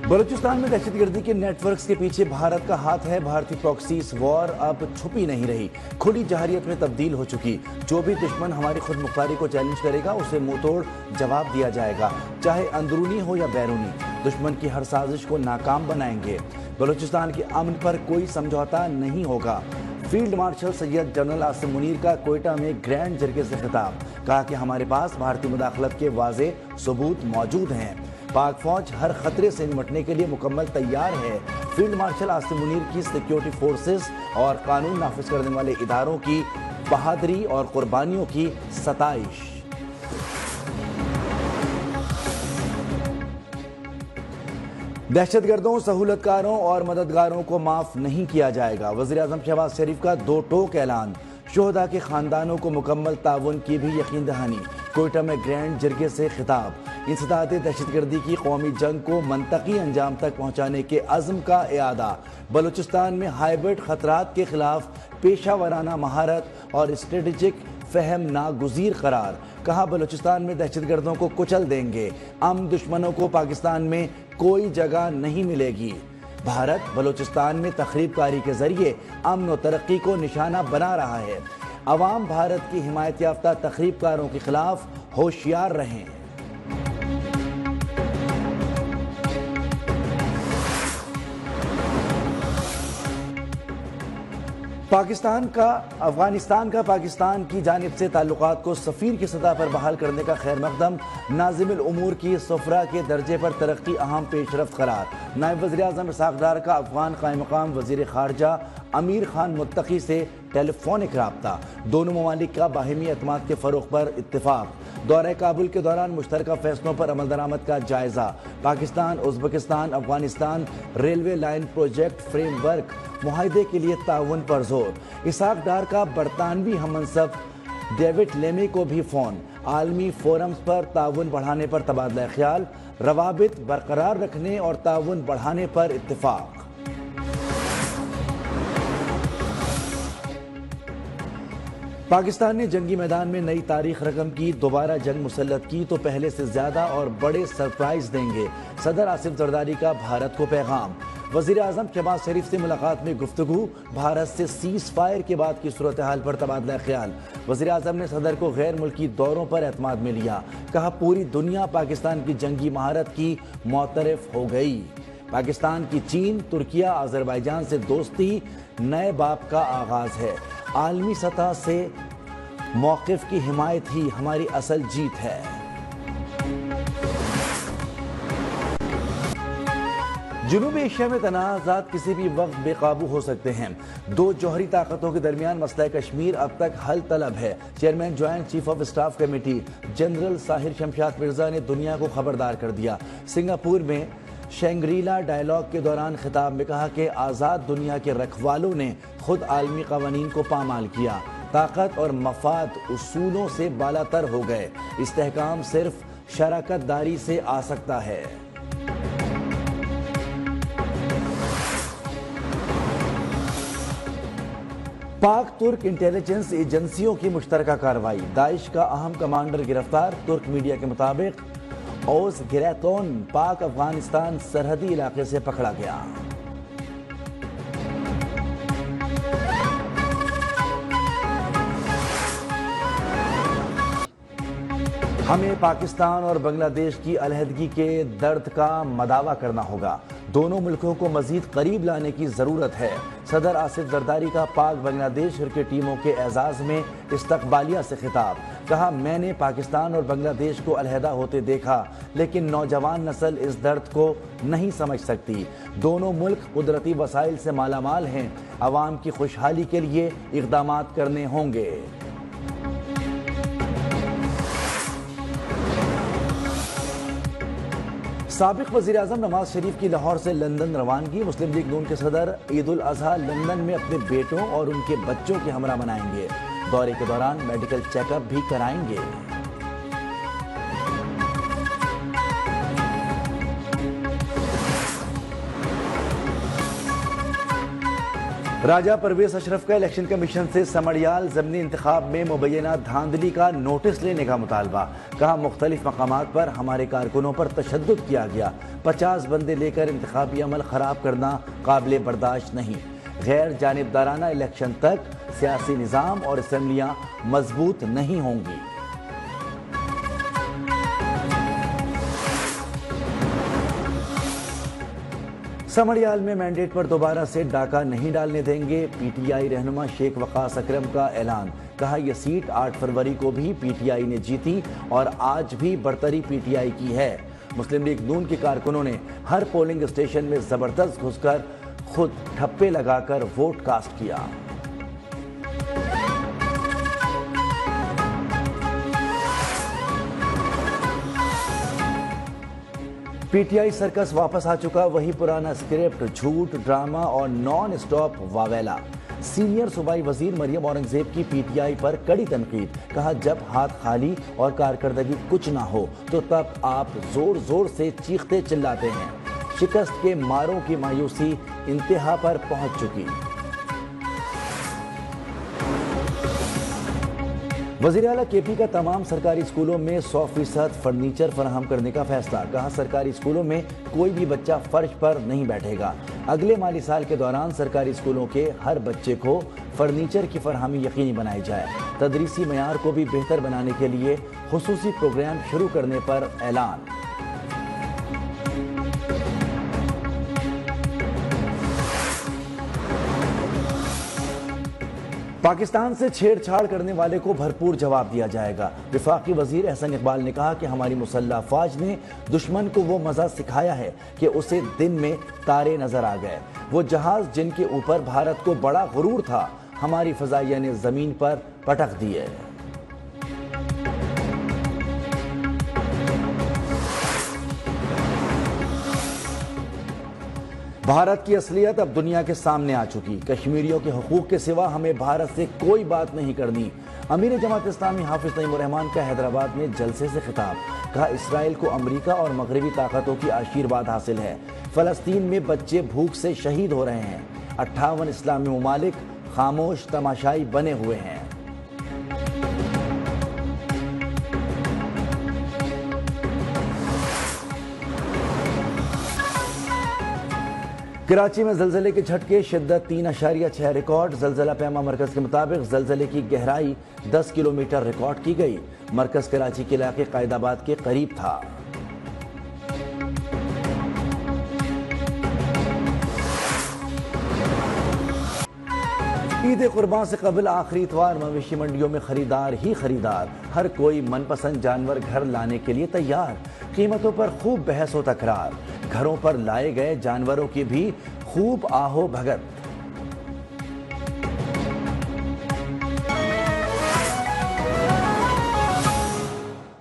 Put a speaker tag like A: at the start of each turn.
A: बलूचिस्तान में दहशतगर्दी के नेटवर्क्स के पीछे भारत का हाथ है। भारतीय प्रॉक्सीज वॉर अब छुपी नहीं रही, खुली जहरियत में तब्दील हो चुकी। जो भी दुश्मन हमारी खुद मुख्तारी को चैलेंज करेगा उसे मुंह तोड़ जवाब दिया जाएगा, चाहे अंदरूनी हो या बैरूनी। दुश्मन की हर साजिश को नाकाम बनाएंगे। बलूचिस्तान के अमन पर कोई समझौता नहीं होगा। Field marshal Syed general Asim Munir का कोयटा में ग्रैंड जरगे से खिताब, कहा कि हमारे पास भारतीय मुदाखलत के वाज़ेह सबूत मौजूद हैं। पाक फौज हर खतरे से निपटने के लिए मुकम्मल तैयार है। फील्ड मार्शल आसिम मुनीर की सिक्योरिटी फोर्सेस और कानून नाफिज करने वाले इदारों की बहादुरी और कुर्बानियों की सताइश। दहशतगर्दों, सहूलतकारों और मददगारों को माफ नहीं किया जाएगा। वज़ीर-ए-आज़म शहबाज शरीफ का दो टोक ऐलान। शोहदा के खानदानों को मुकम्मल ताउन की भी यकीन दहानी। कोयटा में ग्रैंड जरगे से खिताब। इंसदाद दहशतगर्दी की कौमी जंग को मंतकी अंजाम तक पहुँचाने के अज़्म का इआदा। बलूचिस्तान में हाइब्रिड खतरात के खिलाफ पेशा वराना महारत और स्ट्रेटेजिक फहम नागुज़ीर करार। कहा बलूचिस्तान में दहशतगर्दों को कुचल देंगे। दुश्मनों को पाकिस्तान में कोई जगह नहीं मिलेगी। भारत बलूचिस्तान में तखरीबकारी के जरिए अमन और तरक्की को निशाना बना रहा है। अवाम भारत की हिमायत याफ्ता तखरीबकारों के खिलाफ होशियार रहें। अफगानिस्तान का पाकिस्तान की जानिब से ताल्लुकात को सफ़ीर की सतह पर बहाल करने का खैर मकदम। नाज़िमुल उमूर की सफ़रा के दर्जे पर तरक्की अहम पेशरफ्त करार। नायब वज़ीर-ए-आज़म इसहाक़ डार का अफगान क़ायम मक़ाम वज़ीर ख़ारजा अमीर खान मुत्तकी से टेलीफोनिक राब्ता। दोनों ममालिक का बाहिमी एतमाद के फ़रोग़ पर इत्तिफ़ाक़। दौरे काबुल के दौरान मुश्तरका फ़ैसलों पर अमल दरामद का जायज़ा। Pakistan Uzbekistan Afghanistan railway line project framework मुआहदे के लिए ताउन पर जोर। इसहाक़ डार का बरतानवी हममनसब डेविड लेमी को भी फ़ोन। आलमी फोरम्स पर ताउन बढ़ाने पर तबादला ख्याल। रवाबित बरकरार रखने और ताउन बढ़ाने पर इत्तिफ़ाक़। पाकिस्तान ने जंगी मैदान में नई तारीख रकम की। दोबारा जंग मुसल्लत की तो पहले से ज्यादा और बड़े सरप्राइज देंगे। सदर आसिफ जरदारी का भारत को पैगाम। वज़ीर-ए-आज़म शहबाज शरीफ से मुलाकात में गुफ्तगू। भारत से सीज़ फायर के बाद की सूरत हाल पर तबादला ख्याल। वज़ीर-ए-आज़म ने सदर को गैर मुल्की दौरों पर एतमाद में लिया। कहा पूरी दुनिया पाकिस्तान की जंगी महारत की मोतरफ हो गई। पाकिस्तान की चीन, तुर्किया, अज़रबैजान से दोस्ती नए बाब का आगाज है। आलमी सतह से मौक़िफ़ की हिमायत ही हमारी असल जीत है। जनूबी एशिया में तनाज़ात किसी भी वक्त बेकाबू हो सकते हैं। दो जौहरी ताकतों के दरमियान मसला कश्मीर अब तक हल तलब है। Chairman joint chief of staff committee general Sahir Shamshad Mirza ने दुनिया को खबरदार कर दिया। सिंगापुर में शैंग्रीला डायलॉग के दौरान खिताब में कहा कि आज़ाद दुनिया के रखवालों ने खुद आलमी कवानीन को पामाल किया। ताकत और मफाद उसूलों से बालातर हो गए। इस्तेहकाम सिर्फ शराकत दारी से आ सकता है। पाक तुर्क इंटेलिजेंस एजेंसियों की मुश्तरका कार्रवाई। दाइश का अहम कमांडर गिरफ्तार। तुर्क मीडिया के मुताबिक ओज गिरैतोन पाक अफगानिस्तान सरहदी इलाके से पकड़ा गया। हमें पाकिस्तान और बांग्लादेश की अलहदगी के दर्द का मदावा करना होगा। दोनों मुल्कों को मजीद करीब लाने की ज़रूरत है। सदर आसिफ जरदारी का पाक बांग्लादेश क्रिकेट टीमों के एजाज़ में इस्तकबालिया से खिताब। कहा मैंने पाकिस्तान और बांग्लादेश को अलहदा होते देखा, लेकिन नौजवान नस्ल इस दर्द को नहीं समझ सकती। दोनों मुल्क कुदरती वसाइल से मालामाल हैं। अवाम की खुशहाली के लिए इक़दामात करने होंगे। साबिक वज़ीर-ए-आज़म नवाज शरीफ की लाहौर से लंदन रवानगी। मुस्लिम लीग नून के सदर ईद उल अज़हा लंदन में अपने बेटों और उनके बच्चों के हमरा मनाएंगे। दौरे के दौरान मेडिकल चेकअप भी कराएंगे। راجہ پرویز اشرف کا الیکشن کمیشن سے سمڑیال ضمنی انتخاب میں مبینہ دھاندلی کا نوٹس لینے کا مطالبہ، کہا مختلف مقامات پر ہمارے کارکنوں پر تشدد کیا گیا، 50 بندے لے کر انتخابی عمل خراب کرنا قابل برداشت نہیں، غیر جانبدارانہ الیکشن تک سیاسی نظام اور اسمبلیاں مضبوط نہیں ہوں گی۔ سمڑیال میں مینڈیٹ پر دوبارہ سے ڈاکہ نہیں ڈالنے دیں گے، پی ٹی آئی رہنما شیخ وقاص اکرم کا اعلان، کہا یہ سیٹ 8 فروری کو بھی پی ٹی آئی نے جیتی اور آج بھی برتری پی ٹی آئی کی ہے۔ مسلم لیگ نون کے کارکنوں نے ہر پولنگ اسٹیشن میں زبردست گھس کر خود ٹھپے لگا کر ووٹ کاسٹ کیا۔ پی ٹی آئی سرکس واپس آ چکا، وہی پرانا اسکرپٹ، جھوٹ، ڈرامہ اور نان اسٹاپ واویلا۔ سینئر صوبائی وزیر مریم اورنگزیب کی پی ٹی آئی پر کڑی تنقید، کہا جب ہاتھ خالی اور کارکردگی کچھ نہ ہو تو تب آپ زور زور سے چیختے چلاتے ہیں۔ شکست کے ماروں کی مایوسی انتہا پر پہنچ چکی۔ وزیر اعلیٰ کے پی کا تمام سرکاری اسکولوں میں 100% فرنیچر فراہم کرنے کا فیصلہ، کہا سرکاری اسکولوں میں کوئی بھی بچہ فرش پر نہیں بیٹھے گا، اگلے مالی سال کے دوران سرکاری اسکولوں کے ہر بچے کو فرنیچر کی فراہمی یقینی بنائی جائے، تدریسی معیار کو بھی بہتر بنانے کے لیے خصوصی پروگرام شروع کرنے پر اعلان۔ پاکستان سے چھیڑ چھاڑ کرنے والے کو بھرپور جواب دیا جائے گا، وفاقی وزیر احسن اقبال نے کہا کہ ہماری مسلح افواج نے دشمن کو وہ مزہ سکھایا ہے کہ اسے دن میں تارے نظر آ گئے، وہ جہاز جن کے اوپر بھارت کو بڑا غرور تھا ہماری فضائیہ نے زمین پر پٹک دیے۔ بھارت کی اصلیت اب دنیا کے سامنے آ چکی، کشمیریوں کے حقوق کے سوا ہمیں بھارت سے کوئی بات نہیں کرنی، امیر جماعت اسلامی حافظ نعیم الرحمان کا حیدرآباد میں جلسے سے خطاب، کہا اسرائیل کو امریکہ اور مغربی طاقتوں کی آشیرواد حاصل ہے، فلسطین میں بچے بھوک سے شہید ہو رہے ہیں، 58 اسلامی ممالک خاموش تماشائی بنے ہوئے ہیں۔ کراچی میں زلزلے کے جھٹکے، شدت 3.6 ریکارڈ، زلزلہ پیما مرکز کے مطابق زلزلے کی گہرائی 10 کلومیٹر ریکارڈ کی گئی، مرکز کراچی کے علاقے قائد آباد کے قریب تھا۔ عید قربان سے قبل آخری اتوار مویشی منڈیوں میں خریدار ہی خریدار، ہر کوئی من پسند جانور گھر لانے کے لیے تیار، قیمتوں پر خوب بحث و تکرار، گھروں پر لائے گئے جانوروں کی بھی خوب آہو بھگت۔